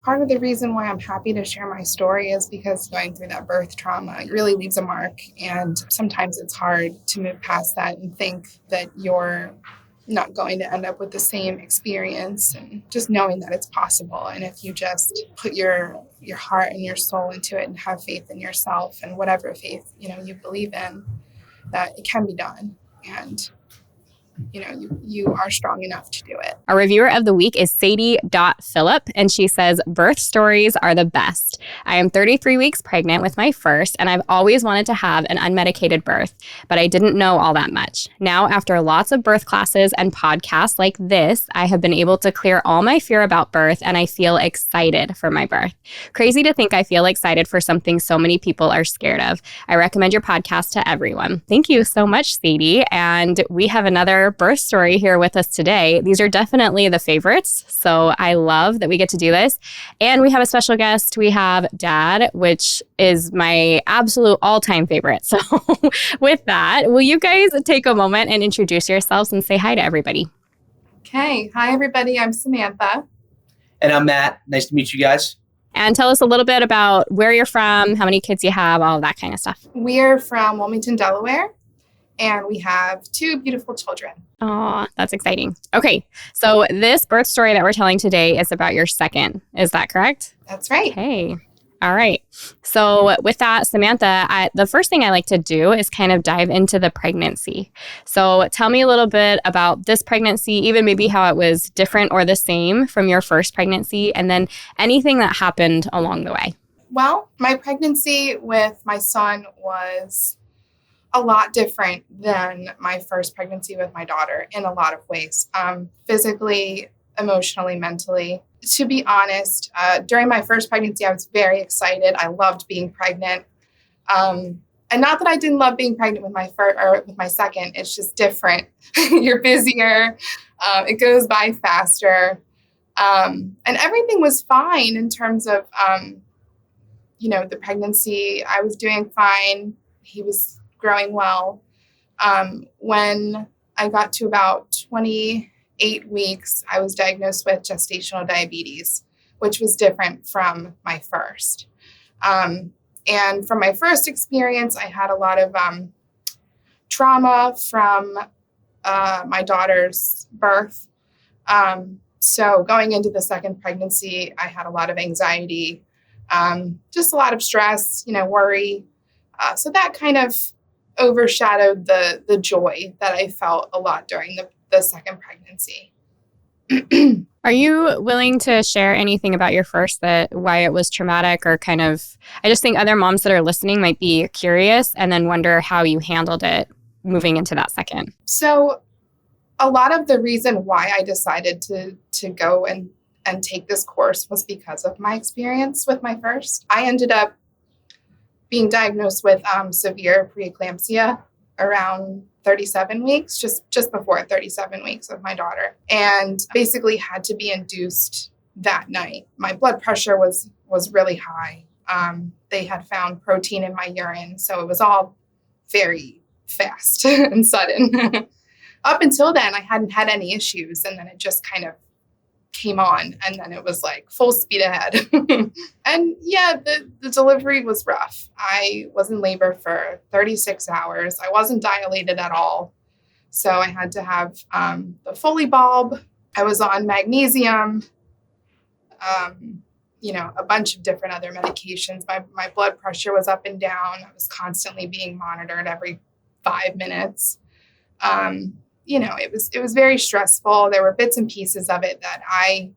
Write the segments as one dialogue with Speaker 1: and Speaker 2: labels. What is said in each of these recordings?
Speaker 1: Part of the reason why I'm happy to share my story is because going through that birth trauma it really leaves a mark. And sometimes it's hard to move past that and think that you're not going to end up with the same experience, and just knowing that it's possible. And if you just put your heart and your soul into it and have faith in yourself and whatever faith, you believe in, that it can be done. And you are strong enough to do it.
Speaker 2: Our reviewer of the week is Sadie.Phillip, and she says, birth stories are the best. I am 33 weeks pregnant with my first, and I've always wanted to have an unmedicated birth, but I didn't know all that much. Now, after lots of birth classes and podcasts like this, I have been able to clear all my fear about birth, and I feel excited for my birth. Crazy to think I feel excited for something so many people are scared of. I recommend your podcast to everyone. Thank you so much, Sadie. And we have another birth story here with us today. These are definitely the favorites, so I love that we get to do this. And we have a special guest. We have Dad, which is my absolute all-time favorite. So with that, will you guys take a moment and introduce yourselves and say hi to everybody?
Speaker 1: Okay. Hi, everybody. I'm Samantha.
Speaker 3: And I'm Matt. Nice to meet you guys.
Speaker 2: And tell us a little bit about where you're from, how many kids you have, all of that kind of stuff.
Speaker 1: We're from Wilmington, Delaware, and we have 2 beautiful children.
Speaker 2: Oh, that's exciting. Okay, so this birth story that we're telling today is about your second. Is that correct?
Speaker 1: That's right.
Speaker 2: Okay. All right. So with that, Samantha, the first thing I like to do is kind of dive into the pregnancy. So tell me a little bit about this pregnancy, even maybe how it was different or the same from your first pregnancy, and then anything that happened along the way.
Speaker 1: Well, my pregnancy with my son was a lot different than my first pregnancy with my daughter in a lot of ways, physically, emotionally, mentally. To be honest, during my first pregnancy, I was very excited. I loved being pregnant. And not that I didn't love being pregnant with my first or with my second, it's just different. You're busier. It goes by faster. And everything was fine in terms of, the pregnancy. I was doing fine. He was growing well. When I got to about 28 weeks, I was diagnosed with gestational diabetes, which was different from my first. And from my first experience, I had a lot of trauma from my daughter's birth. So going into the second pregnancy, I had a lot of anxiety, just a lot of stress, worry. So that kind of overshadowed the joy that I felt a lot during the second pregnancy.
Speaker 2: Are you willing to share anything about your first, why it was traumatic, or kind of, I just think other moms that are listening might be curious and then wonder how you handled it moving into that second?
Speaker 1: So a lot of the reason why I decided to go and take this course was because of my experience with my first. I ended up being diagnosed with severe preeclampsia around 37 weeks, just before 37 weeks of my daughter, and basically had to be induced that night. My blood pressure was really high. They had found protein in my urine, so it was all very fast and sudden. Up until then, I hadn't had any issues, and then it just kind of came on, and then it was like full speed ahead. And yeah, the delivery was rough. I was in labor for 36 hours. I wasn't dilated at all. So I had to have the Foley bulb. I was on magnesium, a bunch of different other medications. My blood pressure was up and down. I was constantly being monitored every 5 minutes. It was very stressful. There were bits and pieces of it that I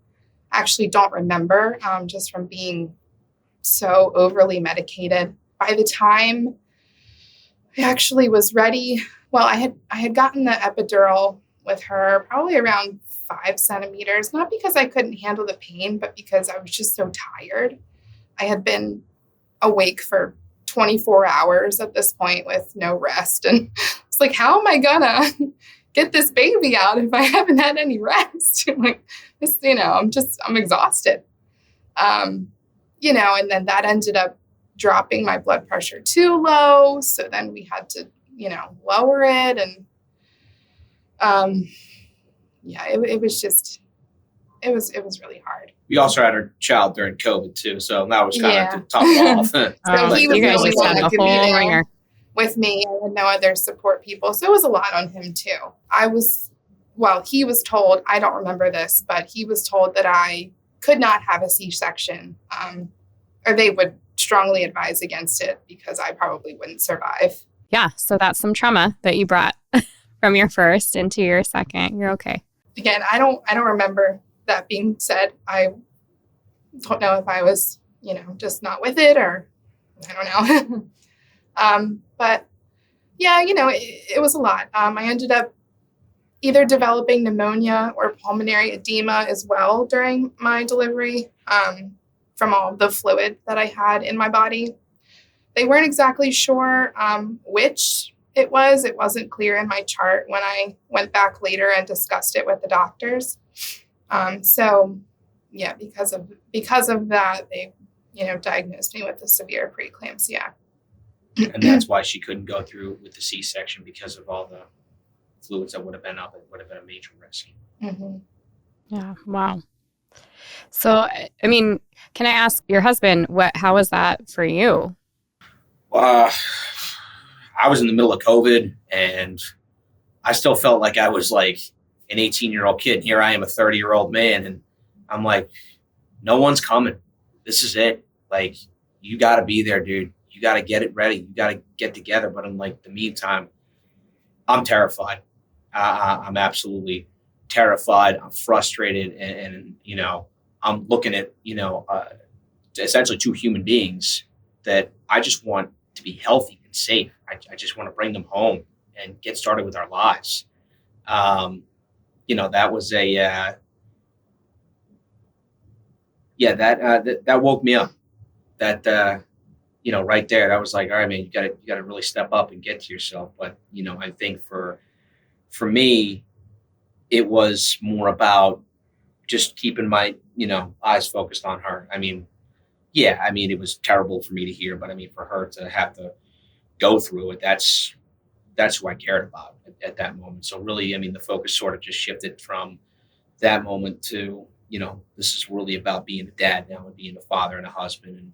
Speaker 1: actually don't remember, just from being so overly medicated. By the time I actually was ready, well, I had gotten the epidural with her probably around 5 centimeters, not because I couldn't handle the pain, but because I was just so tired. I had been awake for 24 hours at this point with no rest. And it's like, how am I gonna get this baby out if I haven't had any rest? Like this, I'm exhausted. And then that ended up dropping my blood pressure too low. So then we had to, lower it. And it was really hard.
Speaker 3: We also had our child during COVID too, so that was kind
Speaker 1: Yeah.
Speaker 3: of tough off.
Speaker 1: So he was
Speaker 2: you
Speaker 1: the
Speaker 2: guys
Speaker 1: only
Speaker 2: just
Speaker 1: one
Speaker 2: had
Speaker 1: that
Speaker 2: the
Speaker 1: could be
Speaker 2: whole
Speaker 1: there
Speaker 2: ringer.
Speaker 1: with me. I had no other support people. So it was a lot on him too. He was told, I don't remember this, but he was told that I could not have a C-section, or they would strongly advise against it because I probably wouldn't survive.
Speaker 2: Yeah, so that's some trauma that you brought from your first into your second. You're okay.
Speaker 1: Again, I don't remember that being said. I don't know if I was, just not with it, or I don't know. But yeah, it was a lot. I ended up either developing pneumonia or pulmonary edema as well during my delivery, from all the fluid that I had in my body. They weren't exactly sure which it was. It wasn't clear in my chart when I went back later and discussed it with the doctors. So yeah, because of that, they, diagnosed me with a severe preeclampsia.
Speaker 3: And that's why she couldn't go through with the C-section, because of all the fluids that would have been up. It would have been a major risk.
Speaker 1: Mm-hmm.
Speaker 2: Yeah, wow. So, I mean, can I ask your husband, how was that for you?
Speaker 3: I was in the middle of COVID, and I still felt like I was like an 18-year-old kid. Here I am, a 30-year-old man, and I'm like, no one's coming. This is it. Like, you got to be there, dude. You got to get it ready. You got to get together. But in like the meantime, I'm terrified. I'm absolutely terrified. I'm frustrated, and I'm looking at essentially two human beings that I just want to be healthy and safe. I just want to bring them home and get started with our lives. That was that woke me up. That right there, that was like, all right, man, you got to really step up and get to yourself. But I think for me, it was more about just keeping my eyes focused on her. I mean, it was terrible for me to hear, but I mean, for her to have to go through it, that's who I cared about at that moment. So really, I mean, the focus sort of just shifted from that moment to, this is really about being a dad now and being a father and a husband. And,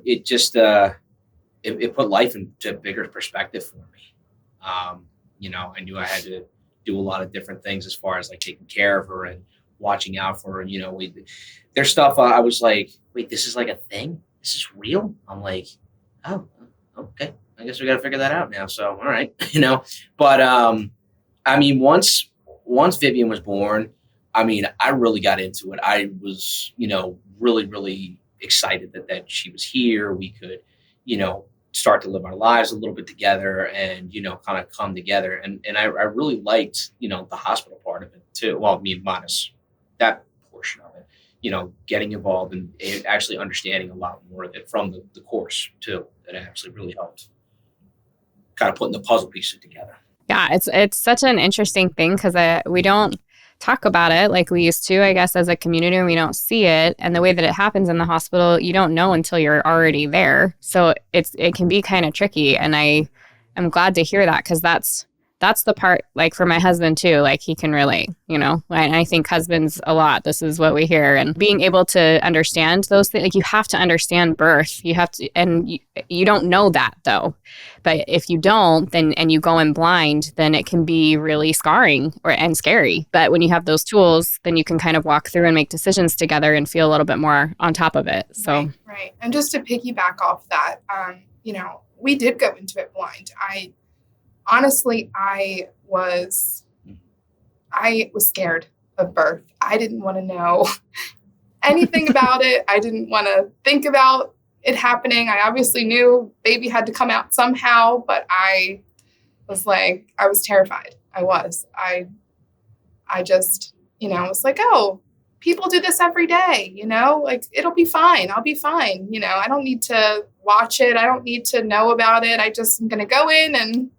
Speaker 3: it just, it put life into a bigger perspective for me. I knew I had to do a lot of different things as far as like taking care of her and watching out for her. There's stuff I was like, wait, this is like a thing? This is real? I'm like, oh, okay. I guess we got to figure that out now. So, all right, but, I mean, once Vivian was born, I mean, I really got into it. I was, really, really excited that she was here. We could, start to live our lives a little bit together and, kind of come together. And I really liked, the hospital part of it too. Well, me minus that portion of it, getting involved and actually understanding a lot more of it from the course too. That actually really helped kind of putting the puzzle pieces together.
Speaker 2: Yeah, it's such an interesting thing because we don't talk about it like we used to, I guess, as a community, and we don't see it. And the way that it happens in the hospital, you don't know until you're already there. So it can be kind of tricky. And I am glad to hear that because that's the part, like for my husband too, like he can relate, and I think husbands a lot, this is what we hear. And being able to understand those things, like you have to understand birth, you have to, and you don't know that though. But if you don't, then, and you go in blind, then it can be really scarring and scary. But when you have those tools, then you can kind of walk through and make decisions together and feel a little bit more on top of it. So,
Speaker 1: right. And just to piggyback off that, we did go into it blind. Honestly, I was scared of birth. I didn't want to know anything about it. I didn't want to think about it happening. I obviously knew baby had to come out somehow, but I was terrified. I just, was like, oh, people do this every day, like it'll be fine. I'll be fine. I don't need to watch it. I don't need to know about it. I just am going to go in and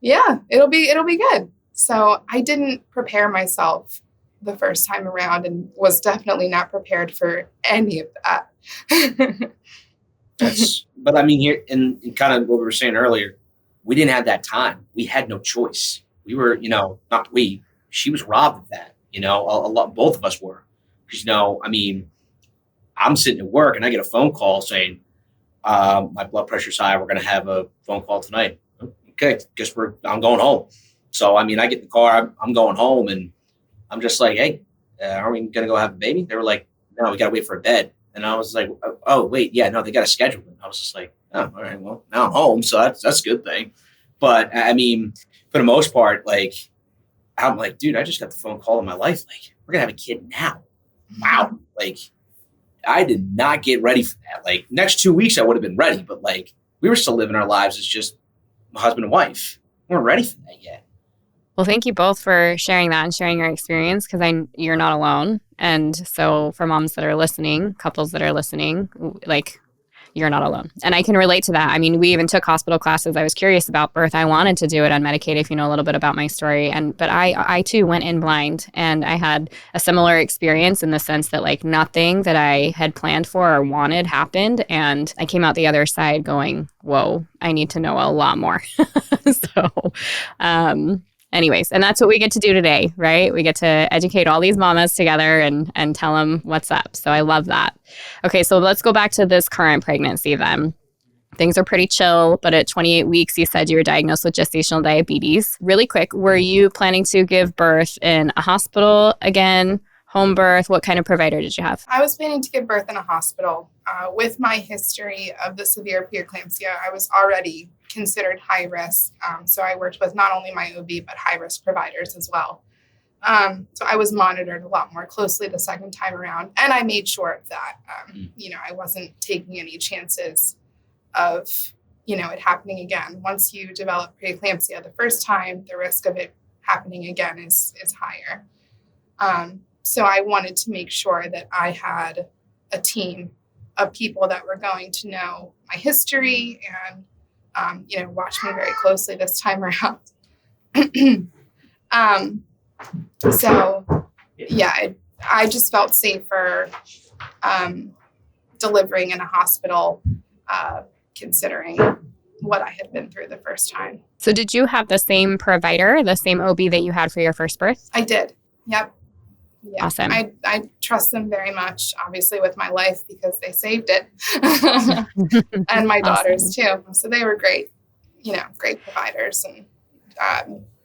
Speaker 1: yeah, it'll be good. So I didn't prepare myself the first time around and was definitely not prepared for any of that.
Speaker 3: But I mean, here in kind of what we were saying earlier, we didn't have that time. We had no choice. We were, not we, she was robbed of that, a lot, both of us were, Because, I mean, I'm sitting at work and I get a phone call saying, my blood pressure's high. We're going to have a phone call tonight. Okay, I'm going home. So, I mean, I get in the car, I'm going home, and I'm just like, hey, are we going to go have a baby? They were like, no, we got to wait for a bed. And I was like, oh, wait, yeah, no, they got to schedule it. I was just like, oh, all right, well, now I'm home. So that's a good thing. But I mean, for the most part, like, I'm like, dude, I just got the phone call in my life. Like, we're going to have a kid now. Wow. Like, I did not get ready for that. Like, next 2 weeks, I would have been ready. But, like, we were still living our lives as just husband and wife. We weren't ready for that yet.
Speaker 2: Well, thank you both for sharing that and sharing your experience, because you're not alone. And so for moms that are listening, couples that are listening, like, you're not alone. And I can relate to that. I mean, we even took hospital classes. I was curious about birth. I wanted to do it unmedicated, if you know a little bit about my story. But I too went in blind, and I had a similar experience in the sense that, like, nothing that I had planned for or wanted happened. And I came out the other side going, whoa, I need to know a lot more. Anyways, and that's what we get to do today, right? We get to educate all these mamas together and tell them what's up. So I love that. Okay, so let's go back to this current pregnancy then. Things are pretty chill, but at 28 weeks, you said you were diagnosed with gestational diabetes. Really quick, were you planning to give birth in a hospital again, home birth? What kind of provider did you have?
Speaker 1: I was planning to give birth in a hospital. With my history of the severe preeclampsia, I was already considered high risk. So I worked with not only my OB, but high risk providers as well. So I was monitored a lot more closely the second time around. And I made sure of that. I wasn't taking any chances of, it happening again. Once you develop preeclampsia the first time, the risk of it happening again is higher. So I wanted to make sure that I had a team of people that were going to know my history and, watch me very closely this time around. I just felt safer delivering in a hospital, considering what I had been through the first time.
Speaker 2: So did you have the same provider, the same OB that you had for your first birth?
Speaker 1: I did. Yep. Yeah.
Speaker 2: Awesome.
Speaker 1: I trust them very much, obviously, with my life, because they saved it. And my daughters too. So they were great, great providers. And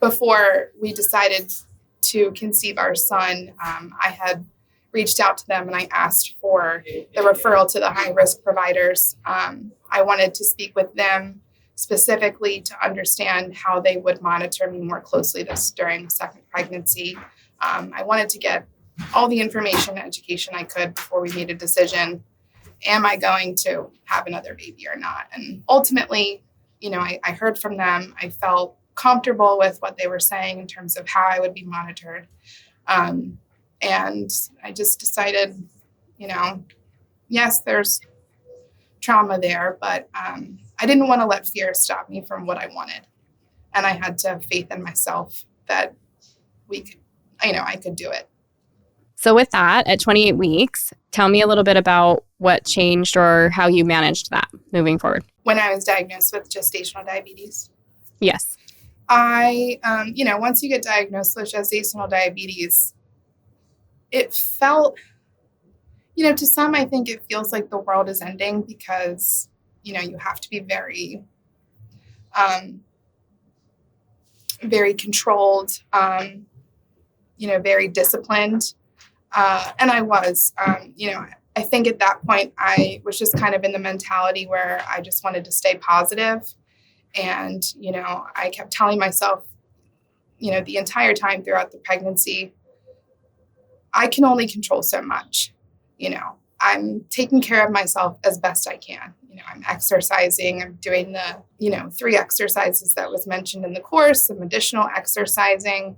Speaker 1: before we decided to conceive our son, I had reached out to them and I asked for the referral to the high-risk providers. I wanted to speak with them specifically to understand how they would monitor me more closely during the second pregnancy. I wanted to get all the information and education I could before we made a decision. Am I going to have another baby or not? And ultimately, I heard from them. I felt comfortable with what they were saying in terms of how I would be monitored. And I just decided, yes, there's trauma there, but I didn't want to let fear stop me from what I wanted. And I had to have faith in myself that I could do it.
Speaker 2: So with that, at 28 weeks, tell me a little bit about what changed or how you managed that moving forward.
Speaker 1: When I was diagnosed with gestational diabetes.
Speaker 2: Yes.
Speaker 1: Once you get diagnosed with gestational diabetes, it felt, to some, I think it feels like the world is ending because, you have to be very, very controlled, very disciplined. And I was, I think at that point I was just kind of in the mentality where I just wanted to stay positive. And, I kept telling myself, the entire time throughout the pregnancy, I can only control so much. I'm taking care of myself as best I can. I'm exercising, I'm doing the, 3 exercises that was mentioned in the course, some additional exercising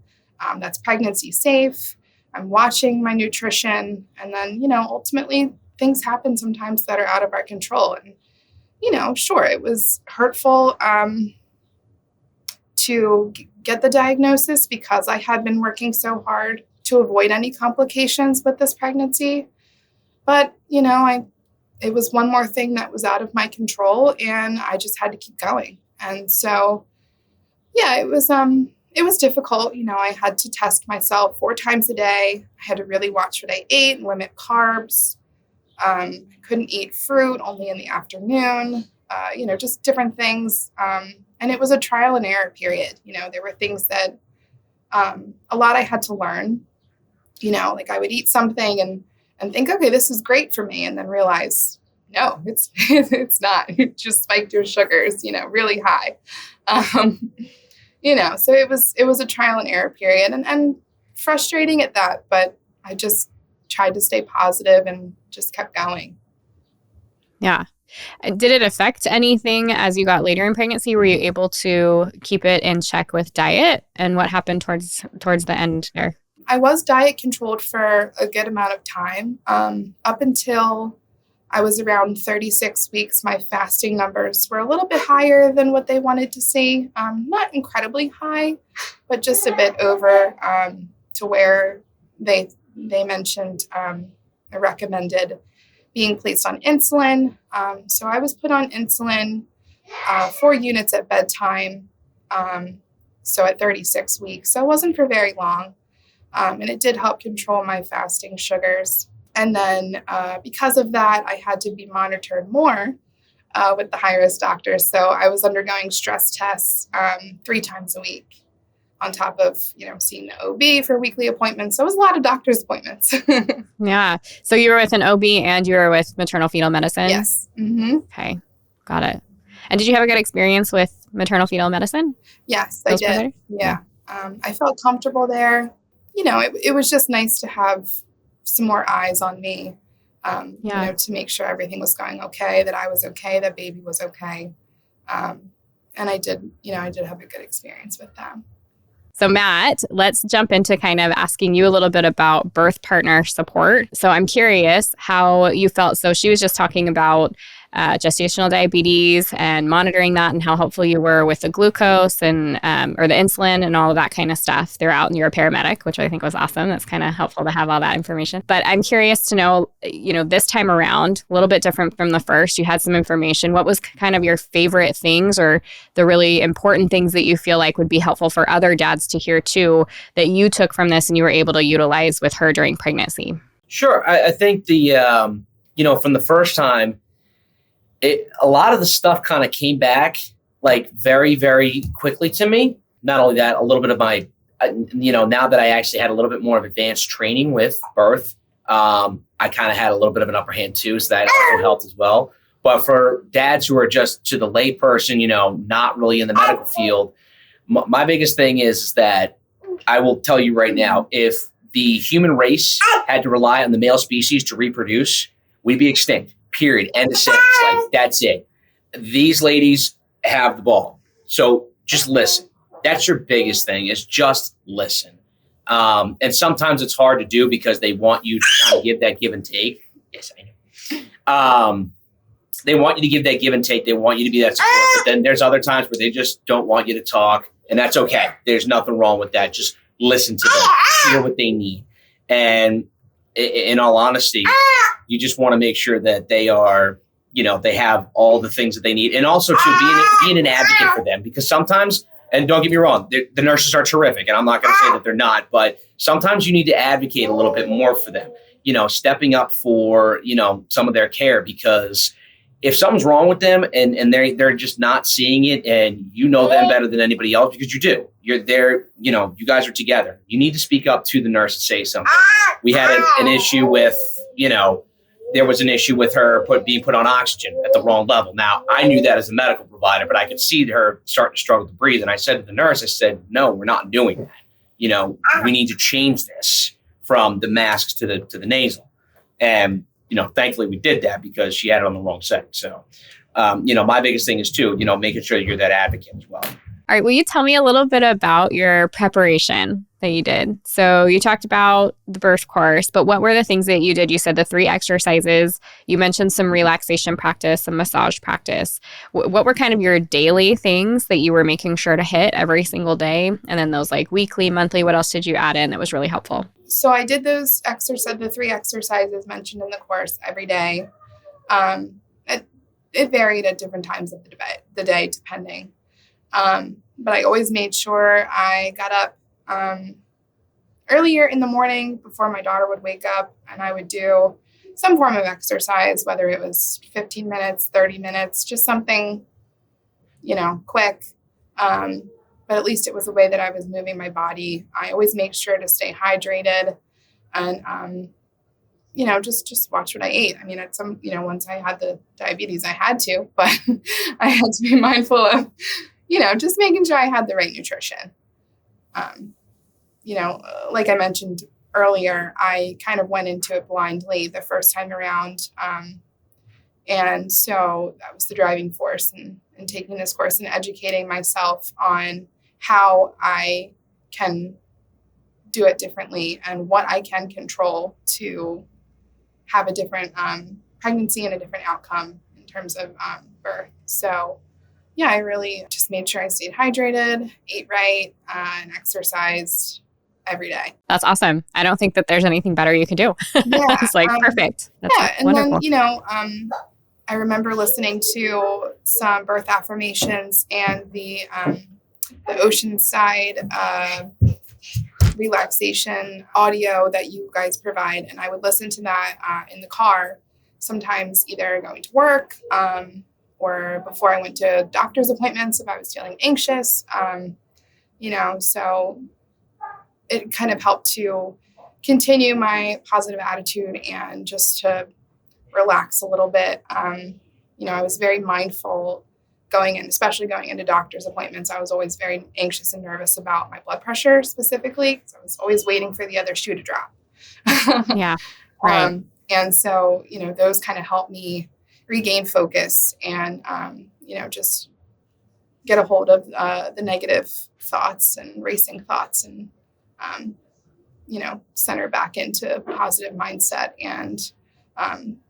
Speaker 1: that's pregnancy safe. I'm watching my nutrition. And then, ultimately things happen sometimes that are out of our control. And, sure, it was hurtful to get the diagnosis because I had been working so hard to avoid any complications with this pregnancy. But, it was one more thing that was out of my control and I just had to keep going. And so, yeah, it it was difficult. I had to test myself 4 times a day. I had to really watch what I ate and limit carbs. I couldn't eat fruit, only in the afternoon, just different things. And it was a trial and error period. There were things that a lot I had to learn, like I would eat something and think, okay, this is great for me. And then realize, no, it's, it's not. It just spiked your sugars, really high. So it was a trial and error period and frustrating at that, but I just tried to stay positive and just kept going.
Speaker 2: Yeah. Did it affect anything as you got later in pregnancy? Were you able to keep it in check with diet? And what happened towards the end there?
Speaker 1: I was diet controlled for a good amount of time. Up until I was around 36 weeks, my fasting numbers were a little bit higher than what they wanted to see. Not incredibly high, but just a bit over to where they mentioned I recommended being placed on insulin. So I was put on insulin, 4 units at bedtime. So at 36 weeks. So it wasn't for very long. And it did help control my fasting sugars. And then because of that, I had to be monitored more with the high-risk doctors. So I was undergoing stress tests 3 times a week on top of, seeing the OB for weekly appointments. So it was a lot of doctor's appointments.
Speaker 2: Yeah. So you were with an OB and you were with maternal fetal medicine?
Speaker 1: Yes. Mm-hmm.
Speaker 2: Okay. Got it. And did you have a good experience with maternal fetal medicine?
Speaker 1: Yes, I did. Yeah. I felt comfortable there. It was just nice to have some more eyes on me, to make sure everything was going okay, that I was okay, that baby was okay. And I did have a good experience with them.
Speaker 2: So Matt, let's jump into kind of asking you a little bit about birth partner support. So I'm curious how you felt. So she was just talking about gestational diabetes and monitoring that and how helpful you were with the glucose and or the insulin and all of that kind of stuff throughout. And you're a paramedic, which I think was awesome. That's kind of helpful to have all that information. But I'm curious to know, this time around, a little bit different from the first, you had some information. What was kind of your favorite things or the really important things that you feel like would be helpful for other dads to hear too, that you took from this and you were able to utilize with her during pregnancy?
Speaker 3: Sure. I think the, from the first time, a lot of the stuff kind of came back like very, very quickly to me. Not only that, a little bit of my, now that I actually had a little bit more of advanced training with birth, I kind of had a little bit of an upper hand too. So that also helped as well. But for dads who are just to the lay person, not really in the medical field, my biggest thing is that I will tell you right now, if the human race had to rely on the male species to reproduce, we'd be extinct. Period. End of sentence. Like, that's it. These ladies have the ball. So just listen. That's your biggest thing, is just listen. And sometimes it's hard to do because they want you to kind of give that give and take. Yes, I know. They want you to give that give and take. They want you to be that support. But then there's other times where they just don't want you to talk. And that's okay. There's nothing wrong with that. Just listen to them. Hear what they need. And in all honesty, you just want to make sure that they are, they have all the things that they need. And also to being an advocate for them, because sometimes, and don't get me wrong, the nurses are terrific, and I'm not going to say that they're not, but sometimes you need to advocate a little bit more for them, stepping up for, some of their care, because if something's wrong with them and they're just not seeing it, and them better than anybody else, because you do, you're there, you guys are together. You need to speak up to the nurse and say something. We had an issue with, there was an issue with her being put on oxygen at the wrong level. Now, I knew that as a medical provider, but I could see her starting to struggle to breathe. And I said to the nurse, I said, no, we're not doing that. We need to change this from the masks to the nasal. And, thankfully we did that because she had it on the wrong setting. So, my biggest thing is too, making sure that you're that advocate as well.
Speaker 2: All right. Will you tell me a little bit about your preparation that you did? So you talked about the birth course, but what were the things that you did? You said the 3 exercises. You mentioned some relaxation practice, some massage practice. What were kind of your daily things that you were making sure to hit every single day? And then those like weekly, monthly, what else did you add in that was really helpful?
Speaker 1: So I did the 3 exercises mentioned in the course every day. It varied at different times of the day, depending. but I always made sure I got up earlier in the morning before my daughter would wake up, and I would do some form of exercise, whether it was 15 minutes, 30 minutes, just something, quick. But at least it was a way that I was moving my body. I always make sure to stay hydrated and, just watch what I ate. I mean, once I had the diabetes, I had to, but I had to be mindful of, just making sure I had the right nutrition. Like I mentioned earlier, I kind of went into it blindly the first time around. And so that was the driving force in taking this course and educating myself on how I can do it differently and what I can control to have a different pregnancy and a different outcome in terms of birth. So yeah, I really just made sure I stayed hydrated, ate right, and exercised every day.
Speaker 2: That's awesome. I don't think that there's anything better you could do.
Speaker 1: Yeah,
Speaker 2: It's like perfect. That's
Speaker 1: and
Speaker 2: wonderful.
Speaker 1: then, I remember listening to some birth affirmations and the Oceanside relaxation audio that you guys provide. And I would listen to that in the car, sometimes either going to work or before I went to doctor's appointments if I was feeling anxious. So it kind of helped to continue my positive attitude and just to relax a little bit. I was very mindful especially going into doctor's appointments. I was always very anxious and nervous about my blood pressure specifically, because I was always waiting for the other shoe to drop.
Speaker 2: Yeah. Right.
Speaker 1: And so, those kind of helped me regain focus and, just get a hold of the negative thoughts and racing thoughts and, center back into positive mindset and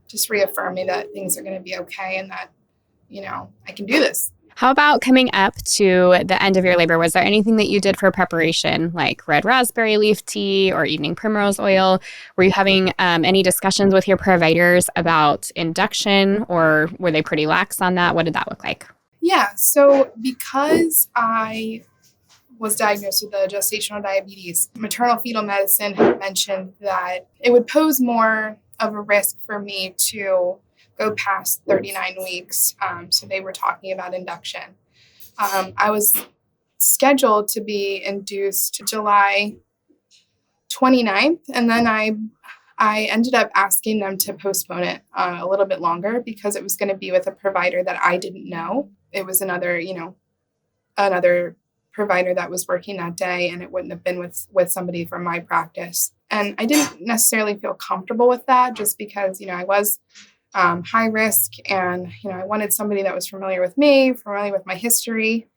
Speaker 1: just reaffirm me that things are going to be okay and that, I can do this.
Speaker 2: How about coming up to the end of your labor? Was there anything that you did for preparation, like red raspberry leaf tea or evening primrose oil? Were you having any discussions with your providers about induction, or were they pretty lax on that? What did that look like?
Speaker 1: Yeah, so because I was diagnosed with the gestational diabetes, maternal fetal medicine had mentioned that it would pose more of a risk for me to go past 39 weeks. So they were talking about induction. I was scheduled to be induced July 29th, and then I ended up asking them to postpone it a little bit longer because it was going to be with a provider that I didn't know. It was another provider that was working that day, and it wouldn't have been with somebody from my practice. And I didn't necessarily feel comfortable with that just because, I was high risk and, I wanted somebody that was familiar with me, familiar with my history.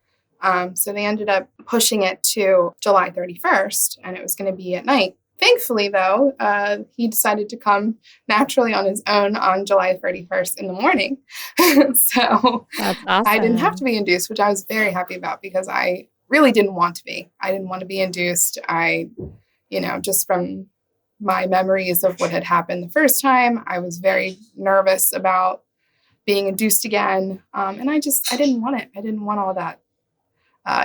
Speaker 1: So they ended up pushing it to July 31st, and it was going to be at night. Thankfully, though, he decided to come naturally on his own on July 31st in the morning. So
Speaker 2: That's awesome.
Speaker 1: I didn't have to be induced, which I was very happy about because I really didn't want to be. I didn't want to be induced. Just from my memories of what had happened the first time, I was very nervous about being induced again. And I didn't want it. I didn't want all that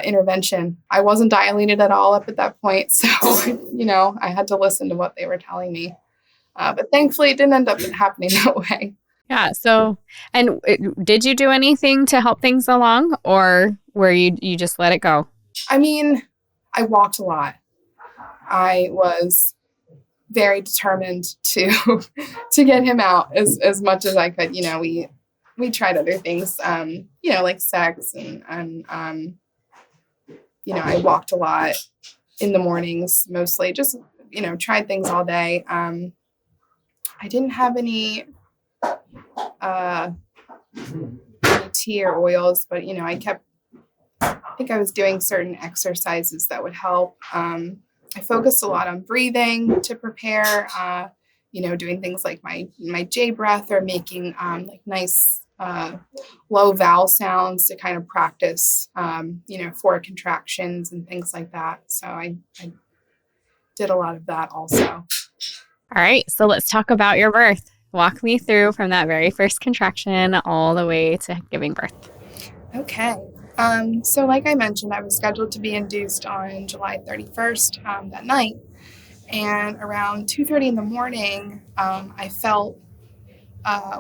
Speaker 1: intervention. I wasn't dilated at all up at that point. So, I had to listen to what they were telling me. But thankfully it didn't end up happening that way.
Speaker 2: Yeah. So, and did you do anything to help things along, or were you just let it go?
Speaker 1: I mean, I walked a lot. I was very determined to get him out as much as I could. We tried other things, like sex and I walked a lot in the mornings, mostly just, tried things all day. I didn't have any tea or oils, but, I think I was doing certain exercises that would help. I focused a lot on breathing to prepare, doing things like my J breath or making nice low vowel sounds to kind of practice, for contractions and things like that. So I did a lot of that also.
Speaker 2: All right. So let's talk about your birth. Walk me through from that very first contraction all the way to giving birth.
Speaker 1: Okay. So like I mentioned, I was scheduled to be induced on July 31st that night. And around 2:30 in the morning, I felt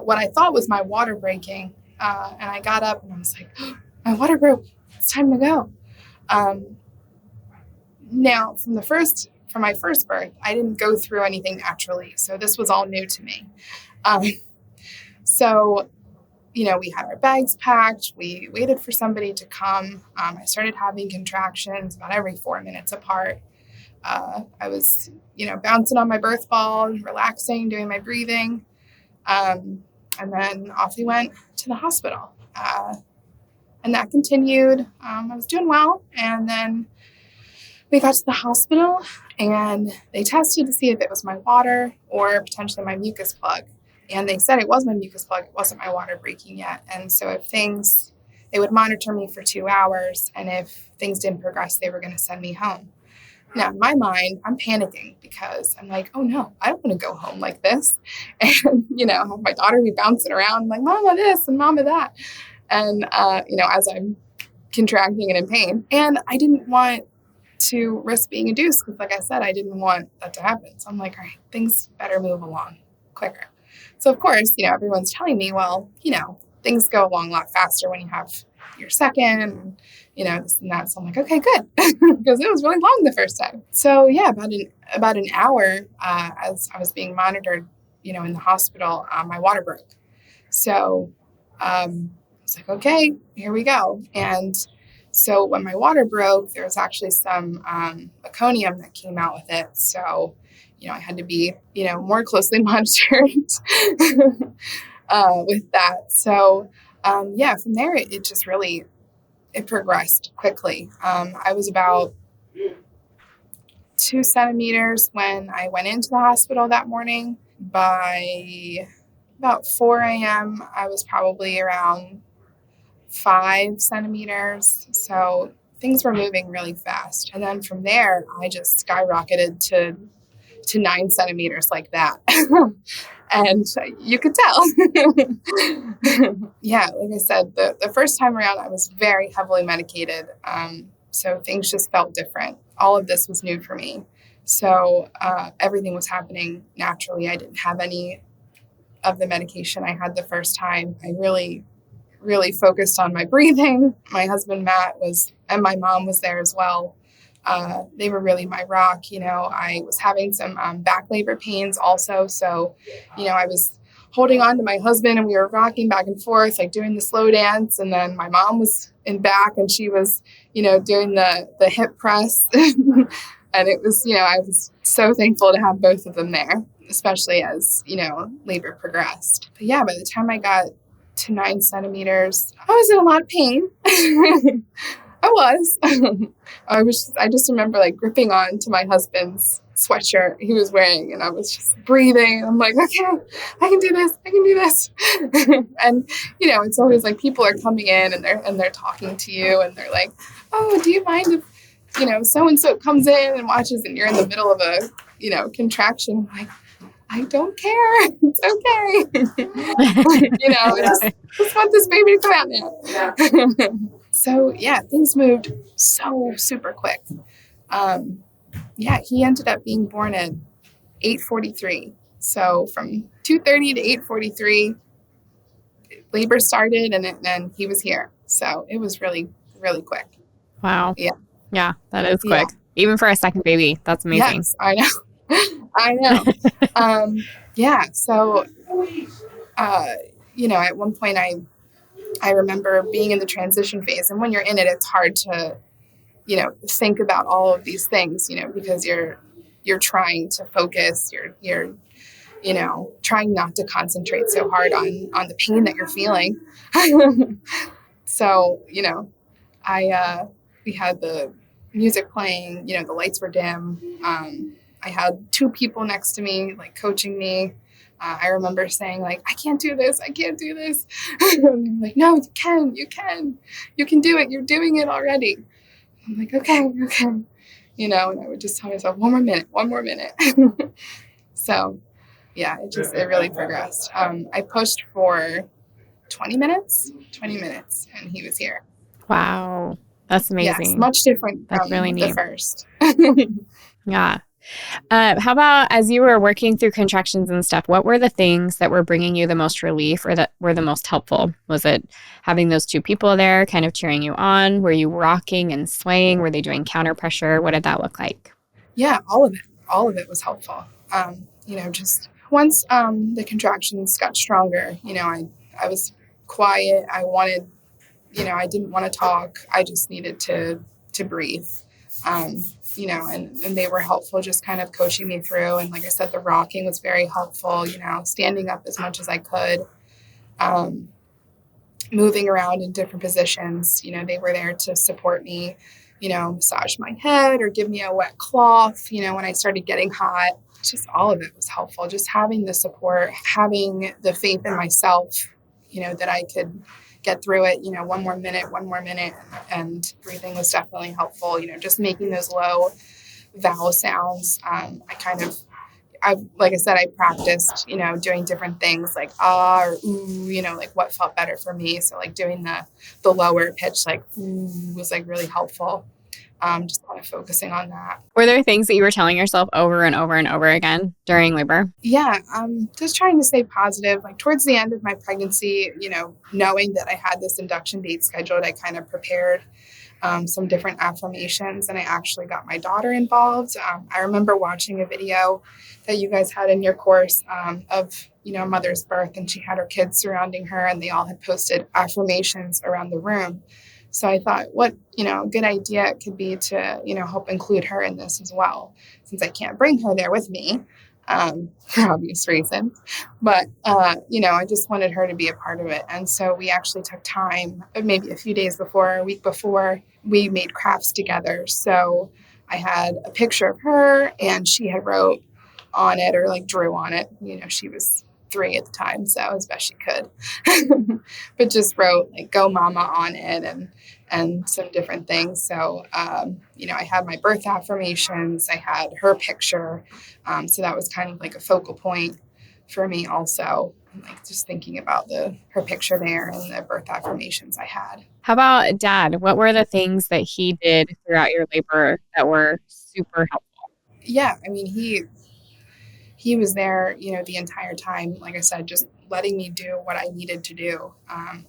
Speaker 1: what I thought was my water breaking. And I got up and I was like, oh, my water broke. It's time to go. Now, from my first birth, I didn't go through anything naturally. So this was all new to me. So we had our bags packed. We waited for somebody to come. I started having contractions about every 4 minutes apart. I was, bouncing on my birth ball, relaxing, doing my breathing. And then off we went to the hospital. And that continued. I was doing well. And then we got to the hospital and they tested to see if it was my water or potentially my mucus plug. And they said it was my mucus plug. It wasn't my water breaking yet. And so they would monitor me for 2 hours. And if things didn't progress, they were going to send me home. Now, in my mind, I'm panicking because I'm like, oh no, I don't want to go home like this. And, have my daughter be bouncing around like, mama this and mama that. And, as I'm contracting and in pain. And I didn't want to risk being induced because, like I said, I didn't want that to happen. So I'm like, all right, things better move along quicker. So, of course, everyone's telling me, well, things go along a lot faster when you have your second and, this and that. So I'm like, okay, good. Because it was really long the first time. So, yeah, about an hour as I was being monitored, in the hospital, my water broke. So I was like, okay, here we go. And so when my water broke, there was actually some meconium that came out with it. So, I had to be, more closely monitored with that. So, from there, it just really, it progressed quickly. I was about 2 centimeters when I went into the hospital that morning. By about 4 a.m., I was probably around 5 centimeters. So things were moving really fast. And then from there, I just skyrocketed to 9 centimeters like that. And you could tell. Yeah, like I said, the first time around, I was very heavily medicated. So things just felt different. All of this was new for me. So everything was happening naturally. I didn't have any of the medication I had the first time. I really focused on my breathing. My husband, Matt, and my mom was there as well. They were really my rock. I was having some back labor pains also. So, I was holding on to my husband and we were rocking back and forth, like doing the slow dance. And then my mom was in back and she was, doing the hip press. And it was, I was so thankful to have both of them there, especially as, labor progressed. But yeah, by the time I got to 9 centimeters, I was in a lot of pain. I was. I just remember like gripping on to my husband's sweatshirt he was wearing and I was just breathing. I'm like, okay, I can do this. I can do this. And, it's always like people are coming in and they're talking to you and they're like, oh, do you mind if, so-and-so comes in and watches and you're in the middle of a, contraction. I'm like, I don't care. It's okay. I just want this baby to come out now. So, yeah, things moved so super quick. He ended up being born at 8:43. So from 2:30 to 8:43, labor started and then he was here. So it was really, really quick.
Speaker 2: Wow.
Speaker 1: Yeah.
Speaker 2: Yeah, that is quick. Yeah. Even for a second baby, that's amazing.
Speaker 1: Yes, I know. I know. So, at one point I remember being in the transition phase, and when you're in it, it's hard to, think about all of these things, because you're trying to focus, you're trying not to concentrate so hard on the pain that you're feeling. So, we had the music playing, the lights were dim. I had 2 people next to me, like coaching me. I remember saying like, I can't do this. And I'm like, no, you can do it. You're doing it already. I'm like, okay. And I would just tell myself one more minute. So yeah, it really progressed. I pushed for 20 minutes and he was here.
Speaker 2: Wow. That's
Speaker 1: Yes,
Speaker 2: amazing.
Speaker 1: much different
Speaker 2: That's really
Speaker 1: from the
Speaker 2: neat.
Speaker 1: first.
Speaker 2: Yeah. How about as you were working through contractions and stuff, what were the things that were bringing you the most relief or that were the most helpful? Was it having those two people there kind of cheering you on? Were you rocking and swaying? Were they doing counter pressure? What did that look like?
Speaker 1: Yeah, all of it was helpful. Just once the contractions got stronger, I was quiet. I wanted, I didn't want to talk. I just needed to breathe. Um, and they were helpful, just kind of coaching me through. And like I said, the rocking was very helpful. Standing up as much as I could, um, moving around in different positions. They were there to support me. Massage my head or give me a wet cloth. When I started getting hot, just all of it was helpful. Just having the support, having the faith in myself, that I could get through it, one more minute. And breathing was definitely helpful, just making those low vowel sounds. Like I said, I practiced, doing different things like ah or ooh, like what felt better for me. So like doing the lower pitch, like ooh, was like really helpful. Just kind of focusing on that.
Speaker 2: Were there things that you were telling yourself over and over and over again during labor?
Speaker 1: Yeah, just trying to stay positive. Like towards the end of my pregnancy, knowing that I had this induction date scheduled, I kind of prepared some different affirmations, and I actually got my daughter involved. I remember watching a video that you guys had in your course of mother's birth, and she had her kids surrounding her, and they all had posted affirmations around the room. So I thought, what good idea it could be to help include her in this as well, since I can't bring her there with me. For obvious reasons. But, I just wanted her to be a part of it. And so we actually took time, maybe a few days before, a week before, we made crafts together. So I had a picture of her and she had wrote on it or like drew on it. She was 3 at the time, so as best she could. But just wrote like "Go Mama" on it and some different things. So, I had my birth affirmations. I had her picture. So that was kind of like a focal point for me also. Like just thinking about her picture there and the birth affirmations I had.
Speaker 2: How about dad? What were the things that he did throughout your labor that were super helpful?
Speaker 1: Yeah, I mean, he was there, the entire time. Like I said, just letting me do what I needed to do.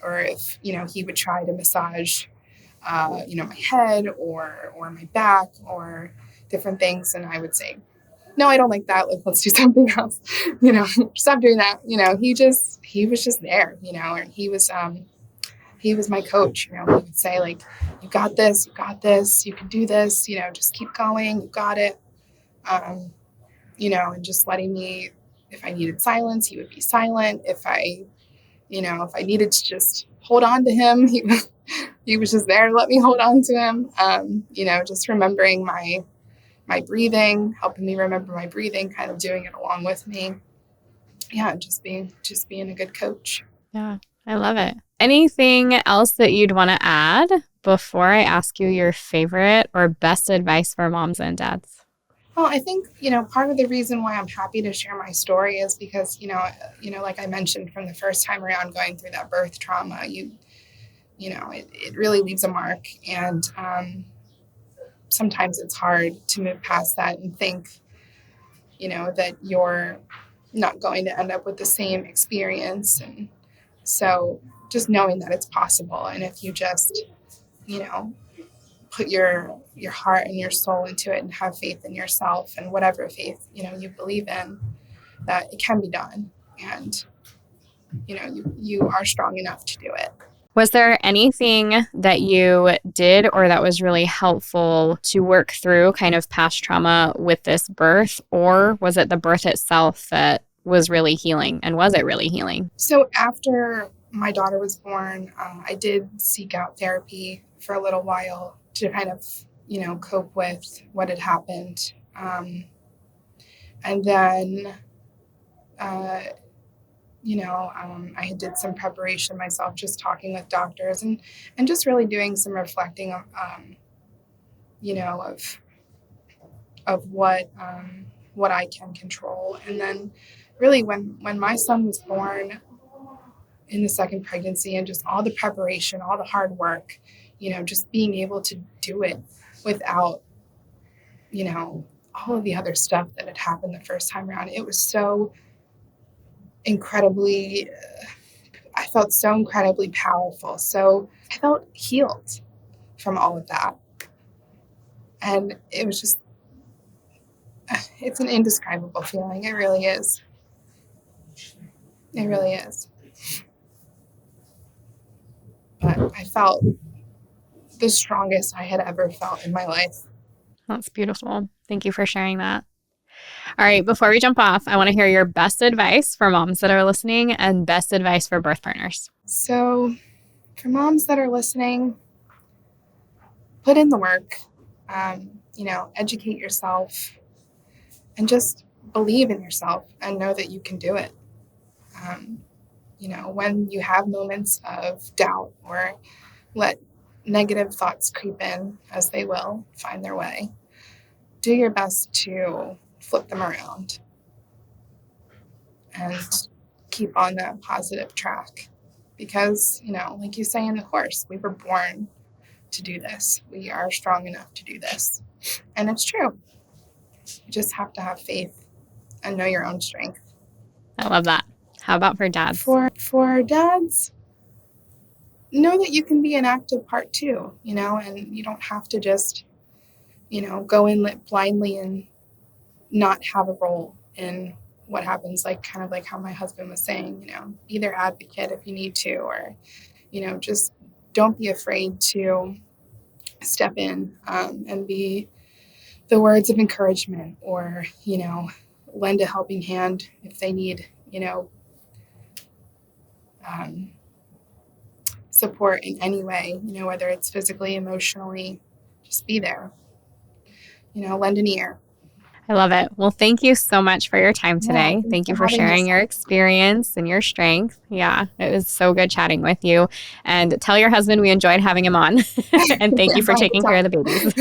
Speaker 1: Or if, he would try to massage, my head or my back or different things. And I would say, no, I don't like that. Like, let's do something else, stop doing that. He was just there, and he was my coach. He would say like, you got this, you can do this, just keep going. You got it. Um, and just letting me, if I needed silence, he would be silent. If I needed to just hold on to him, he was just there to let me hold on to him. Just remembering my breathing, helping me remember my breathing, kind of doing it along with me. Yeah, just being a good coach.
Speaker 2: Yeah, I love it. Anything else that you'd want to add before I ask you your favorite or best advice for moms and dads?
Speaker 1: Well, I think, part of the reason why I'm happy to share my story is because, like I mentioned from the first time around going through that birth trauma, it really leaves a mark. And sometimes it's hard to move past that and think, that you're not going to end up with the same experience. And so just knowing that it's possible. And if you just, you know, put your heart and your soul into it and have faith in yourself and whatever faith, you believe in, that it can be done. And, you are strong enough to do it.
Speaker 2: Was there anything that you did or that was really helpful to work through kind of past trauma with this birth? Or was it the birth itself that was really healing? And was it really healing?
Speaker 1: So after my daughter was born, I did seek out therapy for a little while to kind of, cope with what had happened. And then, I did some preparation myself, just talking with doctors and just really doing some reflecting of, of what I can control. And then really when my son was born in the second pregnancy and just all the preparation, all the hard work, just being able to do it without, all of the other stuff that had happened the first time around. It was so incredibly, I felt so incredibly powerful. So I felt healed from all of that. And it was just, it's an indescribable feeling. It really is. It really is. But I felt the strongest I had ever felt in my life.
Speaker 2: That's beautiful. Thank you for sharing that. All right, before we jump off, I want to hear your best advice for moms that are listening and best advice for birth partners.
Speaker 1: So for moms that are listening, put in the work, educate yourself and just believe in yourself and know that you can do it. When you have moments of doubt or let negative thoughts creep in, as they will find their way, do your best to flip them around and keep on that positive track. Because, like you say in the course, we were born to do this. We are strong enough to do this. And it's true. You just have to have faith and know your own strength.
Speaker 2: I love that. How about for dads?
Speaker 1: For dads, know that you can be an active part too, and you don't have to just, go in blindly and not have a role in what happens, kind of like how my husband was saying, either advocate if you need to, or, just don't be afraid to step in and be the words of encouragement or, lend a helping hand if they need, support in any way, whether it's physically, emotionally, just be there, lend an ear.
Speaker 2: I love it. Well, thank you so much for your time today.
Speaker 1: Yeah,
Speaker 2: thank you for sharing your experience and your strength. Yeah, it was so good chatting with you. And tell your husband we enjoyed having him on. And thank you for taking care of the babies.